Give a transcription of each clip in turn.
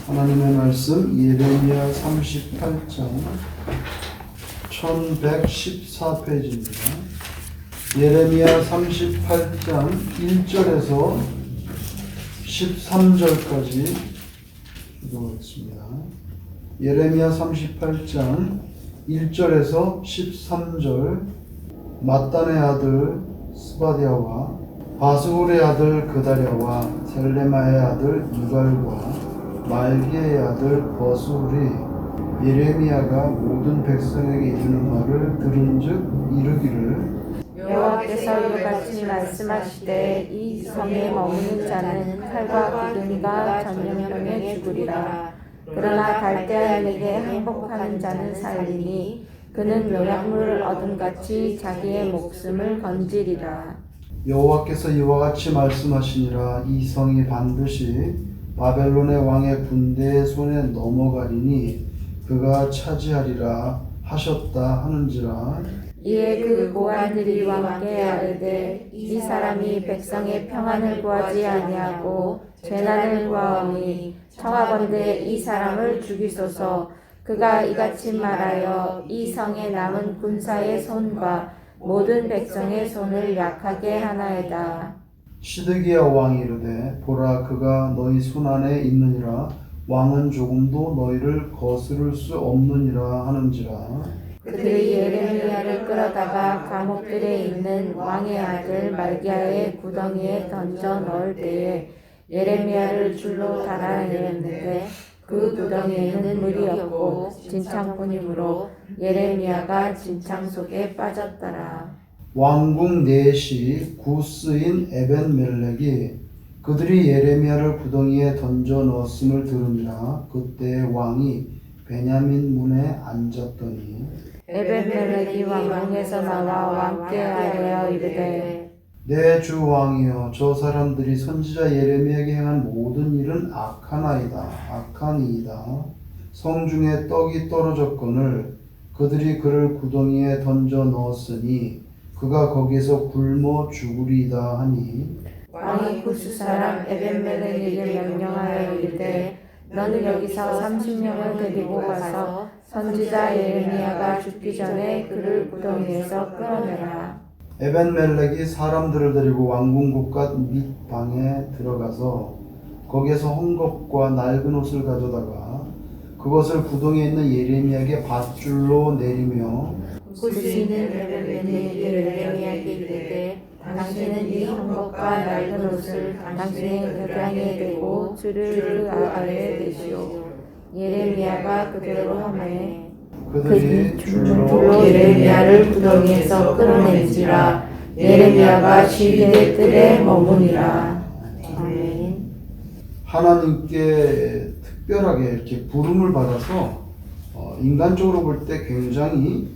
하나님의 말씀 예레미야 38장 1114페이지입니다. 예레미야 38장 1절에서 13절까지 읽어보겠습니다. 예레미야 38장 1절에서 13절. mattan의 아들 스바디아와 바스울의 아들 그다랴와 셀레마의 아들 이갈과 말기의 아들 버술이 예레미야가 모든 백성에게 이르는 말을 들은즉 이르기를 여호와께서 이같이 말씀하시되 이 성에 머무는 자는 칼과 구덩이가 전염병에 죽으리라. 그러나 갈대아인에게 항복하는 자는 살리니 그는 요약물을 얻음같이 자기의 목숨을 건지리라. 여호와께서 이와 같이 말씀하시니라. 이 성이 반드시 바벨론의 왕의 군대의 손에 넘어가리니 그가 차지하리라 하셨다 하는지라. 이에 그 고관들이 왕께 아뢰되 이 사람이 백성의 평안을 구하지 아니하고 재난을 구하오니 청하건대 이 사람을 죽이소서. 그가 이같이 말하여 이 성에 남은 군사의 손과 모든 백성의 손을 약하게 하나이다. 시드기야 왕이 이르되 보라 그가 너희 손안에 있느니라. 왕은 조금도 너희를 거스를 수 없느니라 하는지라. 그들이 예레미야를 끌어다가 감옥들에 있는 왕의 아들 말기야의 구덩이에 던져 넣을 때에 예레미야를 줄로 달아내렸는데 그 구덩이에는 물이 없고 진창뿐이므로 예레미야가 진창 속에 빠졌더라. 왕궁 넷이 구스인 에벤멜렉이 그들이 예레미야를 구덩이에 던져 넣었음을 들으니라. 그때 왕이 베냐민 문에 앉았더니 에벤멜렉이 왕궁에서 나와 왕께 아뢰어 이르되 내 주 왕이여 저 사람들이 선지자 예레미야에게 행한 모든 일은 악하니이다. 성중에 떡이 떨어졌거늘 그들이 그를 구덩이에 던져 넣었으니 그가 거기에서 굶어 죽으리이다 하니 왕이 구스 사람 에벤멜렉에게 명령하여 이르되 너는 여기서 30명을 데리고 가서 선지자 예레미야가 죽기 전에 그를 구덩이에서 끌어내라. 에벤멜렉이 사람들을 데리고 왕궁 곳갓 및 방에 들어가서 거기에서 헝겊과 낡은 옷을 가져다가 그것을 구덩이에 있는 예레미야에게 밧줄로 내리며 구스는 에벤멜렉이 예레미야에게 이르되 당신은 이 헝겊과 낡은 옷을 당신의 겨드랑이에 대고 줄을 그 아래에 대시오. 예레미야가 그대로 하매 그들이 줄로 예레미야를 구덩이에서 끌어낸지라. 예레미야가 12대 뜰에 머무니라. 아멘. 하나님께 특별하게 이렇게 부름을 받아서 인간적으로 볼 때 굉장히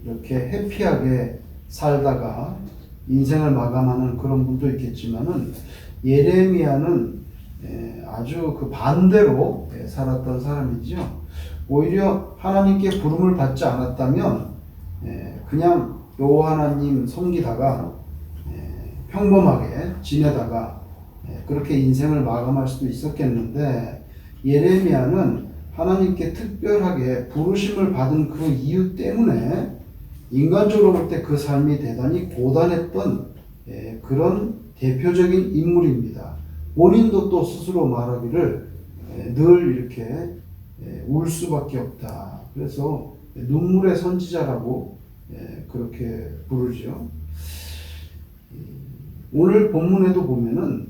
이렇게 해피하게 살다가 인생을 마감하는 그런 분도 있겠지만은 예레미야는 아주 그 반대로 살았던 사람이죠. 오히려 하나님께 부름을 받지 않았다면 그냥 여호와 하나님 섬기다가 평범하게 지내다가 그렇게 인생을 마감할 수도 있었겠는데 예레미야는 하나님께 특별하게 부르심을 받은 그 이유 때문에 인간적으로 볼 때 그 삶이 대단히 고단했던 그런 대표적인 인물입니다. 본인도 또 스스로 말하기를 늘 이렇게 울 수밖에 없다. 그래서 눈물의 선지자라고 그렇게 부르죠. 오늘 본문에도 보면은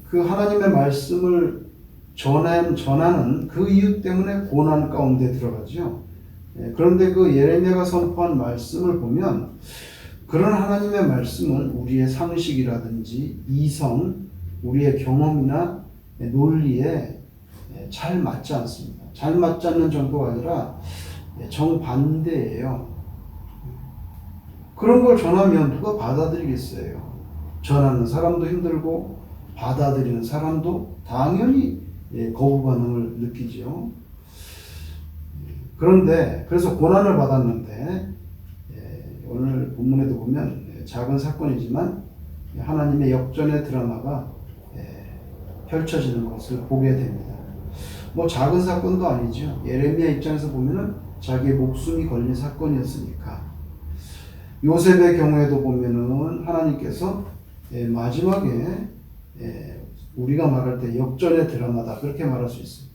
그 하나님의 말씀을 전하는 그 이유 때문에 고난 가운데 들어가죠. 그런데 그 예레미야가 선포한 말씀을 보면 그런 하나님의 말씀은 우리의 상식이라든지 이성, 우리의 경험이나 논리에 잘 맞지 않습니다. 잘 맞지 않는 정도가 아니라 정반대예요. 그런 걸 전하면 누가 받아들이겠어요? 전하는 사람도 힘들고 받아들이는 사람도 당연히 거부 반응을 느끼죠. 그런데 그래서 고난을 받았는데 오늘 본문에도 보면 작은 사건이지만 하나님의 역전의 드라마가 펼쳐지는 것을 보게 됩니다. 뭐 작은 사건도 아니죠. 예레미야 입장에서 보면은 자기의 목숨이 걸린 사건이었으니까. 요셉의 경우에도 보면은 하나님께서 마지막에 우리가 말할 때 역전의 드라마다 그렇게 말할 수 있어요.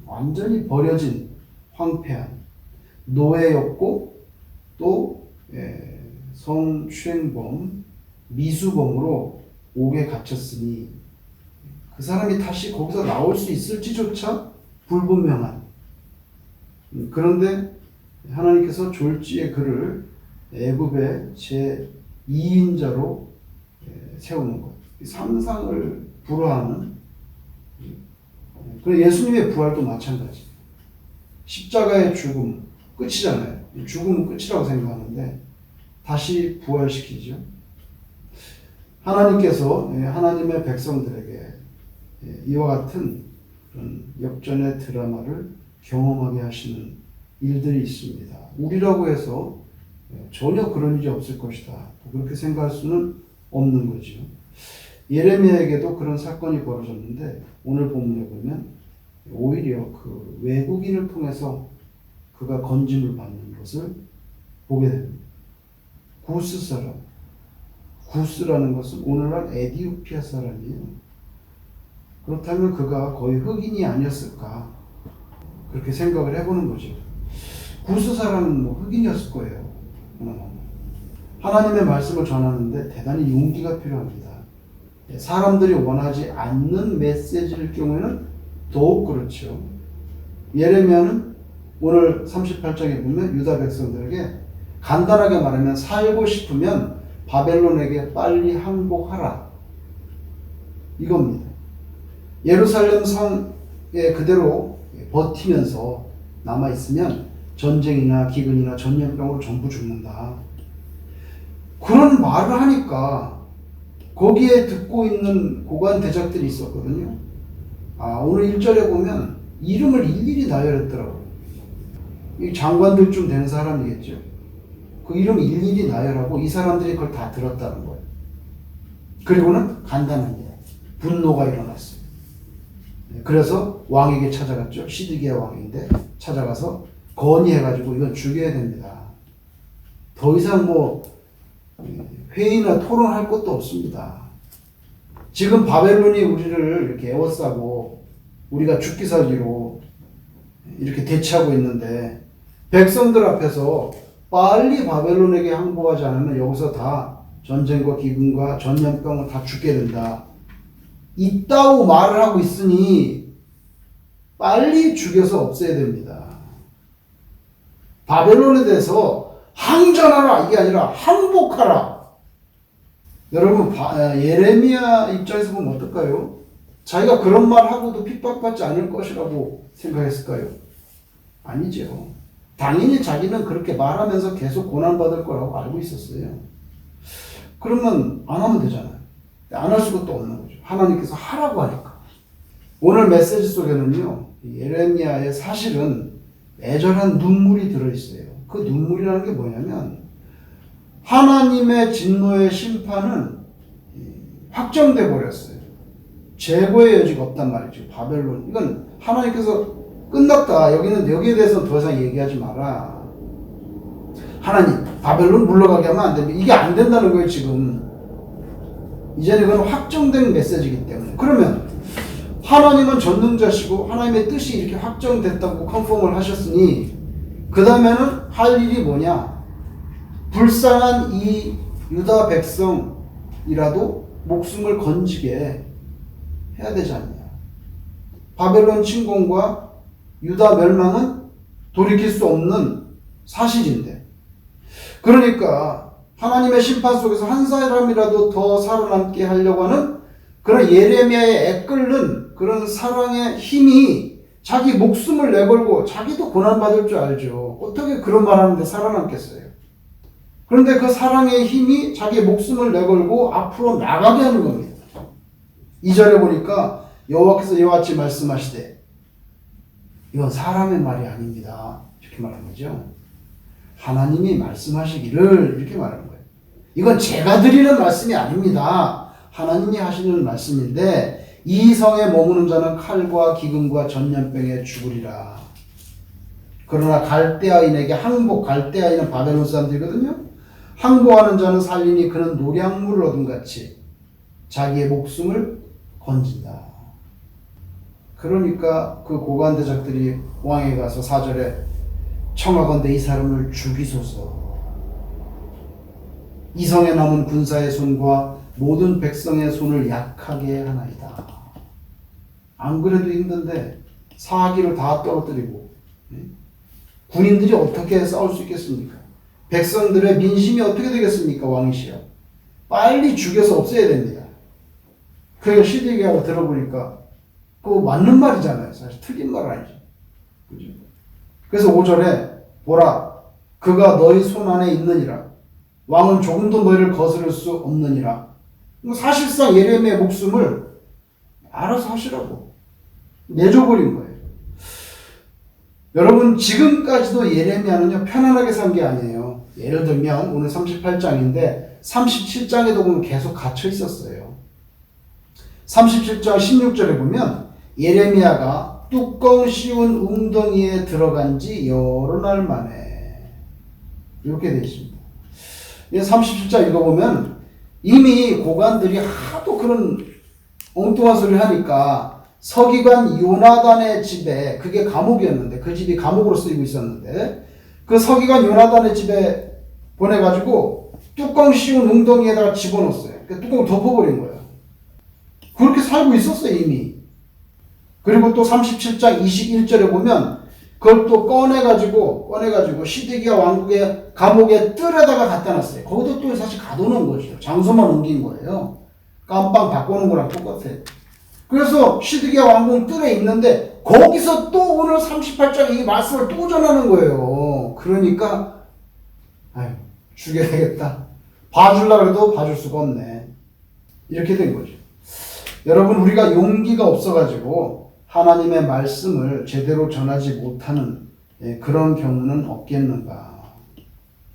완전히 버려진 황폐한 노예였고 또 성추행범 미수범으로 옥에 갇혔으니 그 사람이 다시 거기서 나올 수 있을지조차 불분명한. 그런데 하나님께서 졸지에 그를 애굽의 제 2인자로 세우는 것. 상상을 불허하는. 그리고 예수님의 부활도 마찬가지. 십자가의 죽음 끝이잖아요. 죽음은 끝이라고 생각하는데 다시 부활시키죠. 하나님께서 하나님의 백성들에게 이와 같은 그런 역전의 드라마를 경험하게 하시는 일들이 있습니다. 우리라고 해서 전혀 그런 일이 없을 것이다. 그렇게 생각할 수는 없는 거죠. 예레미야에게도 그런 사건이 벌어졌는데 오늘 본문에 보면 오히려 그 외국인을 통해서 그가 건짐을 받는 것을 보게 됩니다. 구스 사람. 구스라는 것은 오늘날 에디오피아 사람이에요. 그렇다면 그가 거의 흑인이 아니었을까 그렇게 생각을 해보는 거죠. 구스 사람은 뭐 흑인이었을 거예요. 하나님의 말씀을 전하는데 대단히 용기가 필요합니다. 사람들이 원하지 않는 메시지일 경우에는 더욱 그렇죠. 예레미야는 오늘 38장에 보면 유다 백성들에게 간단하게 말하면 살고 싶으면 바벨론에게 빨리 항복하라. 이겁니다. 예루살렘 성에 그대로 버티면서 남아있으면 전쟁이나 기근이나 전염병으로 전부 죽는다. 그런 말을 하니까 거기에 듣고 있는 고관 대작들이 있었거든요. 오늘 1절에 보면 이름을 일일이 나열했더라고요. 이 장관들쯤 되는 사람이겠죠. 그 이름 일일이 나열하고 이 사람들이 그걸 다 들었다는 거예요. 그리고는 간단합니다. 분노가 일어났어요. 그래서 왕에게 찾아갔죠. 시드기야 왕인데 찾아가서 건의해가지고 이건 죽여야 됩니다. 더 이상 뭐 회의나 토론할 것도 없습니다. 지금 바벨론이 우리를 이렇게 에워싸고 우리가 죽기 살기로 이렇게 대치하고 있는데 백성들 앞에서 빨리 바벨론에게 항복하지 않으면 여기서 다 전쟁과 기근과 전염병을 다 죽게 된다. 이따오 말을 하고 있으니 빨리 죽여서 없애야 됩니다. 바벨론에 대해서 항전하라 이게 아니라 항복하라. 여러분 예레미야 입장에서 보면 어떨까요? 자기가 그런 말 하고도 핍박받지 않을 것이라고 생각했을까요? 아니죠. 당연히 자기는 그렇게 말하면서 계속 고난받을 거라고 알고 있었어요. 그러면 안 하면 되잖아요. 안 할 수가 또 없는 거죠. 하나님께서 하라고 하니까. 오늘 메시지 속에는요, 예레미야의 사실은 애절한 눈물이 들어있어요. 그 눈물이라는 게 뭐냐면 하나님의 진노의 심판은 확정돼 버렸어요. 재고의 여지가 없단 말이죠. 바벨론. 이건 하나님께서 끝났다. 여기에 대해서는 더 이상 얘기하지 마라. 하나님, 바벨론 물러가게 하면 안 됩니다. 이게 안 된다는 거예요, 지금. 이제는 이건 확정된 메시지이기 때문에. 그러면 하나님은 전능자시고 하나님의 뜻이 이렇게 확정됐다고 컨펌을 하셨으니 그 다음에는 할 일이 뭐냐? 불쌍한 이 유다 백성이라도 목숨을 건지게 해야 되지 않냐. 바벨론 침공과 유다 멸망은 돌이킬 수 없는 사실인데, 그러니까 하나님의 심판 속에서 한 사람이라도 더 살아남게 하려고 하는 그런 예레미야의 애끓는 그런 사랑의 힘이 자기 목숨을 내걸고 자기도 고난받을 줄 알죠. 어떻게 그런 말 하는데 살아남겠어요? 그런데 그 사랑의 힘이 자기 목숨을 내걸고 앞으로 나가게 하는 겁니다. 2절에 보니까 여호와께서 이와 같이 말씀하시되, 이건 사람의 말이 아닙니다. 이렇게 말하는 거죠. 하나님이 말씀하시기를 이렇게 말하는 거예요. 이건 제가 드리는 말씀이 아닙니다. 하나님이 하시는 말씀인데 이 성에 머무는 자는 칼과 기근과 전염병에 죽으리라. 그러나 갈대아인에게 항복, 갈대아인은 바벨론 사람들이거든요. 항복하는 자는 살리니 그는 노량물을 얻은 같이 자기의 목숨을 건진다. 그러니까 그 고관대적들이 왕에 가서 4절에 청하건대 이 사람을 죽이소서. 이 성에 남은 군사의 손과 모든 백성의 손을 약하게 하나이다. 안 그래도 힘든데 사기를 다 떨어뜨리고 군인들이 어떻게 싸울 수 있겠습니까? 백성들의 민심이 어떻게 되겠습니까? 왕이시여. 빨리 죽여서 없애야 됩니다. 그게 시드기야가 들어보니까 그거 맞는 말이잖아요. 사실 틀린 말 아니죠. 그죠? 그래서 5절에 보라 그가 너희 손 안에 있느니라. 왕은 조금도 너희를 거스를 수 없느니라. 사실상 예레미야의 목숨을 알아서 하시라고 내줘버린 거예요. 여러분 지금까지도 예레미야는요 편안하게 산 게 아니에요. 예를 들면 오늘 38장인데 37장에도 보면 계속 갇혀 있었어요. 37장 16절에 보면 예레미야가 뚜껑 씌운 웅덩이에 들어간 지 여러 날 만에 이렇게 되어 있습니다. 37장 읽어보면 이미 고관들이 하도 그런 엉뚱한 소리를 하니까 서기관 요나단의 집에, 그게 감옥이었는데 그 집이 감옥으로 쓰이고 있었는데 그 서기관 요나단의 집에 보내가지고 뚜껑 씌운 웅덩이에다가 집어넣었어요. 그 뚜껑을 덮어버린 거예요. 그렇게 살고 있었어요 이미. 그리고 또 37장 21절에 보면 그걸 또 꺼내가지고 시드기야 왕국의 감옥의 뜰에다가 갖다 놨어요. 거기도 또 사실 가둬놓은 거죠. 장소만 옮긴 거예요. 깜빵 바꾸는 거랑 똑같아요. 그래서 시드기야 왕궁 뜰에 있는데 거기서 또 오늘 38장 이 말씀을 또 전하는 거예요. 그러니까 아유 죽여야 되겠다. 봐주려고 해도 봐줄 수가 없네. 이렇게 된 거죠. 여러분 우리가 용기가 없어가지고 하나님의 말씀을 제대로 전하지 못하는 그런 경우는 없겠는가.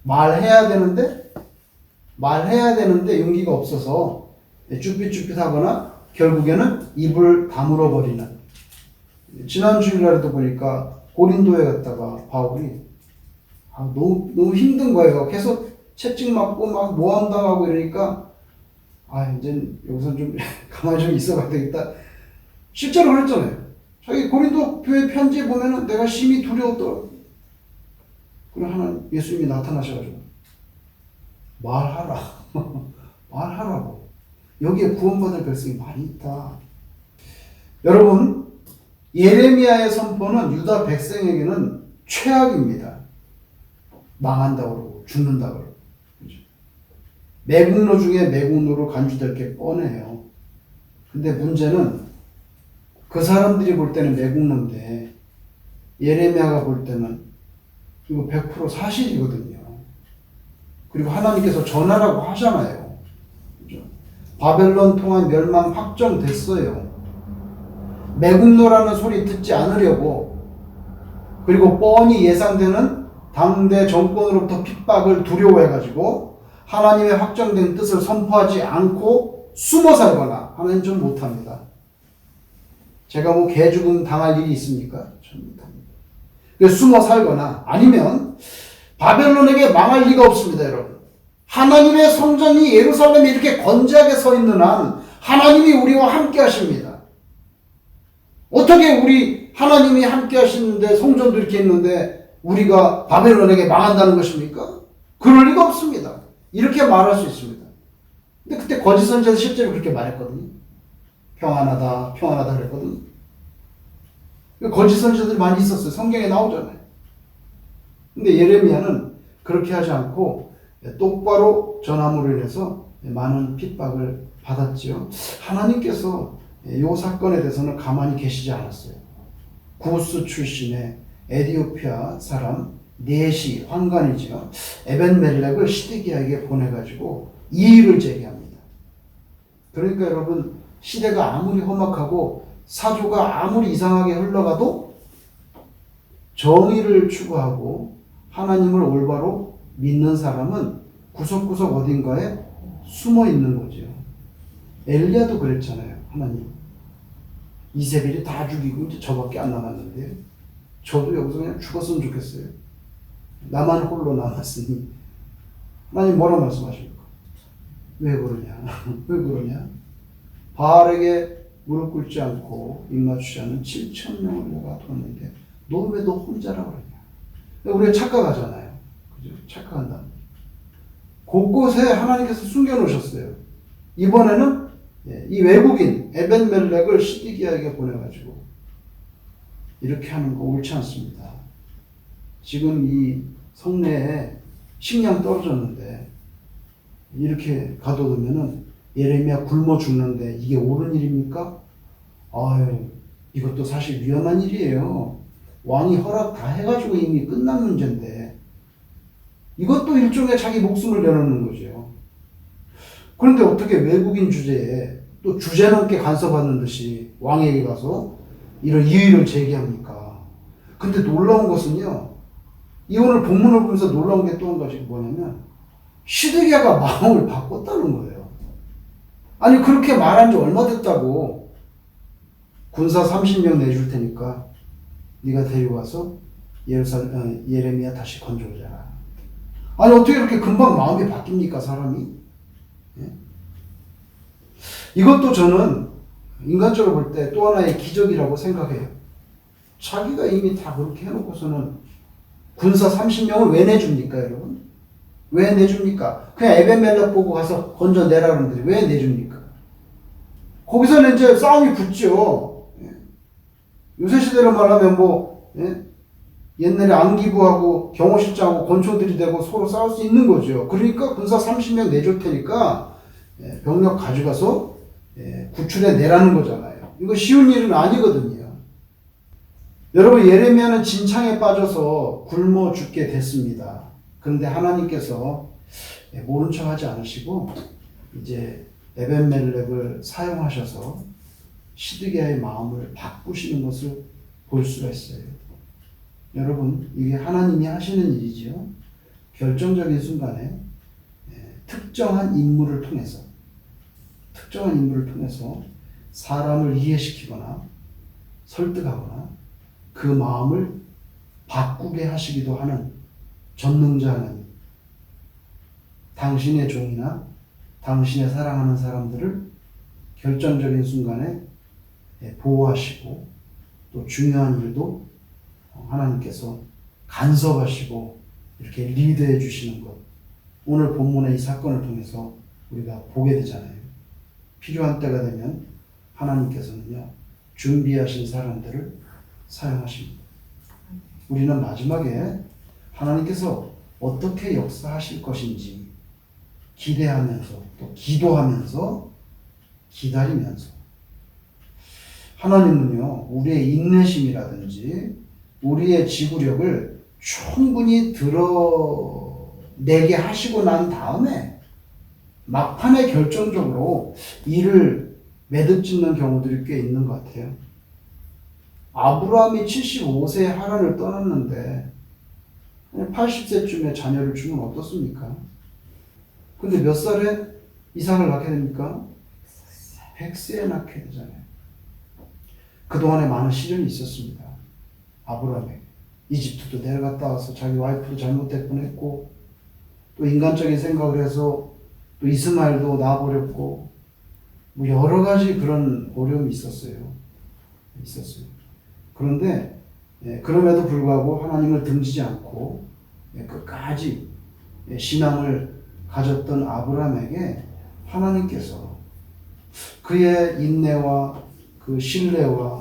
말해야 되는데 용기가 없어서 쭈삣쭈삣하거나 결국에는 입을 다물어 버리는. 지난 주일날에도 보니까 고린도에 갔다가 바울이 너무 힘든 거예요. 계속 채찍 맞고 막 모함당하고 이러니까 이제 여기서 좀 가만히 좀 있어봐야 되겠다. 실제로 그랬잖아요. 자기 고린도 교회 편지에 보면은 내가 심히 두려웠더라고. 그럼 하나님 예수님이 나타나셔가지고 말하라. 말하라고. 여기에 구원받을 백성이 많이 있다. 여러분 예레미야의 선포는 유다 백성에게는 최악입니다. 망한다고 그러고 죽는다고 그러고. 그렇죠? 매국노 중에 매국노로 간주될 게 뻔해요. 근데 문제는 그 사람들이 볼 때는 매국노인데 예레미야가 볼 때는 이거 100% 사실이거든요. 그리고 하나님께서 전하라고 하잖아요. 그렇죠? 바벨론 통한 멸망 확정됐어요. 매국노라는 소리 듣지 않으려고, 그리고 뻔히 예상되는 당대 정권으로부터 핍박을 두려워해가지고 하나님의 확정된 뜻을 선포하지 않고 숨어 살거나 하나님 좀 못합니다. 제가 뭐 개죽음 당할 일이 있습니까? 전 못합니다. 그래서 숨어 살거나 아니면 바벨론에게 망할 리가 없습니다, 여러분. 하나님의 성전이 예루살렘에 이렇게 건재하게 서 있는 한 하나님이 우리와 함께 하십니다. 어떻게 우리 하나님이 함께 하시는데 성전도 이렇게 있는데 우리가 바벨론에게 망한다는 것입니까? 그럴 리가 없습니다. 이렇게 말할 수 있습니다. 근데 그때 거짓 선지자는 실제로 그렇게 말했거든요. 평안하다, 평안하다 그랬거든요. 거짓 선지자들이 많이 있었어요. 성경에 나오잖아요. 근데 예레미야는 그렇게 하지 않고 똑바로 전함으로 인해서 많은 핍박을 받았지요. 하나님께서 이 사건에 대해서는 가만히 계시지 않았어요. 구스 출신의 에디오피아 사람 넷이 황관이죠. 에벤멜렉을 시드기야에게 보내가지고 이의를 제기합니다. 그러니까 여러분 시대가 아무리 험악하고 사조가 아무리 이상하게 흘러가도 정의를 추구하고 하나님을 올바로 믿는 사람은 구석구석 어딘가에 숨어 있는 거죠. 엘리야도 그랬잖아요. 하나님 이세벨이 다 죽이고 이제 저밖에 안 남았는데 저도 여기서 그냥 죽었으면 좋겠어요. 나만 홀로 남았으니. 하나님 뭐라 말씀하십니까? 왜 그러냐? 왜 그러냐? 바알에게 무릎 꿇지 않고 입맞추지 않은 7,000명을 내가 뒀는데 너 왜 너 혼자라 그러냐? 우리가 착각하잖아요. 그죠? 착각한다. 곳곳에 하나님께서 숨겨놓으셨어요. 이번에는 이 외국인 에벤멜렉을 시디기야에게 보내가지고 이렇게 하는 거 옳지 않습니다. 지금 이 성내에 식량 떨어졌는데 이렇게 가둬두면은 예레미야 굶어 죽는데 이게 옳은 일입니까? 아유, 이것도 사실 위험한 일이에요. 왕이 허락 다 해가지고 이미 끝난 문제인데 이것도 일종의 자기 목숨을 내놓는 거죠. 그런데 어떻게 외국인 주제에 또 주제넘게 간섭하는 듯이 왕에게 가서 이런 이의를 제기합니까? 근데 놀라운 것은요, 이 오늘 본문을 보면서 놀라운 게 또 한 가지 뭐냐면 시드기야가 마음을 바꿨다는 거예요. 아니 그렇게 말한 지 얼마 됐다고. 군사 30명 내줄 테니까 네가 데려와서 예레미야 다시 건져오자. 아니 어떻게 이렇게 금방 마음이 바뀝니까 사람이? 예? 이것도 저는 인간적으로 볼 때 또 하나의 기적이라고 생각해요. 자기가 이미 다 그렇게 해놓고서는 군사 30명을 왜 내줍니까 여러분? 왜 내줍니까? 그냥 에벤멜렉 보고 가서 건져내라 그러는데 왜 내줍니까? 거기서는 이제 싸움이 붙죠. 예. 요새 시대로 말하면 뭐 옛날에 안기부하고 경호실장하고 권총들이 되고 서로 싸울 수 있는 거죠. 그러니까 군사 30명 내줄 테니까 병력 가져가서 구출해 내라는 거잖아요. 이거 쉬운 일은 아니거든요. 여러분 예레미야는 진창에 빠져서 굶어 죽게 됐습니다. 그런데 하나님께서 모른 척 하지 않으시고 이제 에벤멜렉을 사용하셔서 시드기야의 마음을 바꾸시는 것을 볼 수가 있어요. 여러분 이게 하나님이 하시는 일이죠. 결정적인 순간에 특정한 인물을 통해서 사람을 이해시키거나 설득하거나 그 마음을 바꾸게 하시기도 하는 전능자 하나님. 당신의 종이나 당신의 사랑하는 사람들을 결정적인 순간에 보호하시고 또 중요한 일도 하나님께서 간섭하시고 이렇게 리드해 주시는 것. 오늘 본문의 이 사건을 통해서 우리가 보게 되잖아요. 필요한 때가 되면 하나님께서는요, 준비하신 사람들을 사용하십니다. 우리는 마지막에 하나님께서 어떻게 역사하실 것인지 기대하면서 또 기도하면서 기다리면서 하나님은요, 우리의 인내심이라든지 우리의 지구력을 충분히 드러내게 하시고 난 다음에 막판에 결정적으로 일을 매듭짓는 경우들이 꽤 있는 것 같아요. 아브라함이 75세에 하란을 떠났는데 80세쯤에 자녀를 주면 어떻습니까? 근데 몇 살에 이삭을 낳게 됩니까? 100세에 낳게 되잖아요. 그동안에 많은 시련이 있었습니다. 아브라함에게. 이집트도 내려갔다 와서 자기 와이프도 잘못될 뻔했고 또 인간적인 생각을 해서 또 이스마엘도 낳아버렸고 뭐 여러 가지 그런 어려움이 있었어요. 그런데 그럼에도 불구하고 하나님을 등지지 않고 끝까지 신앙을 가졌던 아브라함에게 하나님께서 그의 인내와 그 신뢰와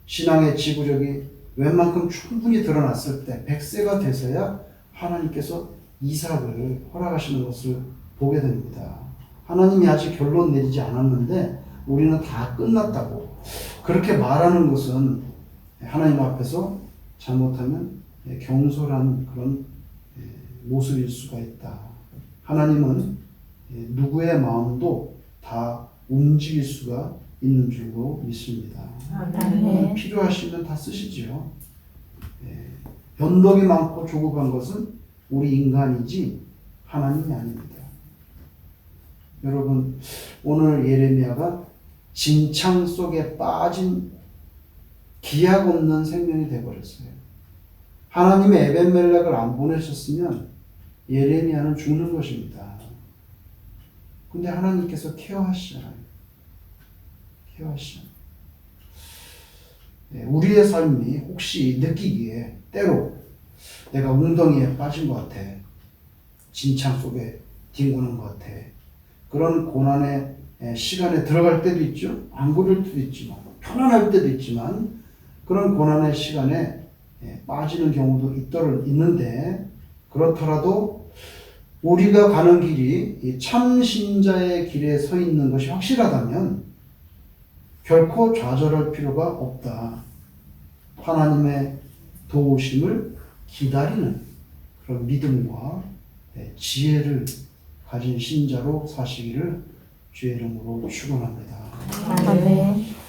신앙의 지구력이 웬만큼 충분히 드러났을 때 100세가 돼서야 하나님께서 이삭을 허락하시는 것을 보게 됩니다. 하나님이 아직 결론 내리지 않았는데 우리는 다 끝났다고 그렇게 말하는 것은 하나님 앞에서 잘못하면 경솔한 그런 모습일 수가 있다. 하나님은 누구의 마음도 다 움직일 수가 있는 줄로 믿습니다. 아멘. 필요하시면 다 쓰시죠. 변덕이 많고 조급한 것은 우리 인간이지 하나님이 아닙니다. 여러분 오늘 예레미야가 진창 속에 빠진 기약 없는 생명이 되어버렸어요. 하나님의 에벤멜렉을 안 보내셨으면 예레미야는 죽는 것입니다. 근데 하나님께서 케어하시잖아요. 케어하시잖아요. 우리의 삶이 혹시 느끼기에 때로 내가 웅덩이에 빠진 것 같아. 진창 속에 뒹구는 것 같아. 그런 고난의 시간에 들어갈 때도 있죠. 안 그럴 때도 있지만, 편안할 때도 있지만, 그런 고난의 시간에 빠지는 경우도 있는데, 그렇더라도 우리가 가는 길이 참 신자의 길에 서 있는 것이 확실하다면 결코 좌절할 필요가 없다. 하나님의 도우심을 기다리는 그런 믿음과 지혜를 가진 신자로 사시기를 주의 이름으로 축원합니다. 아멘.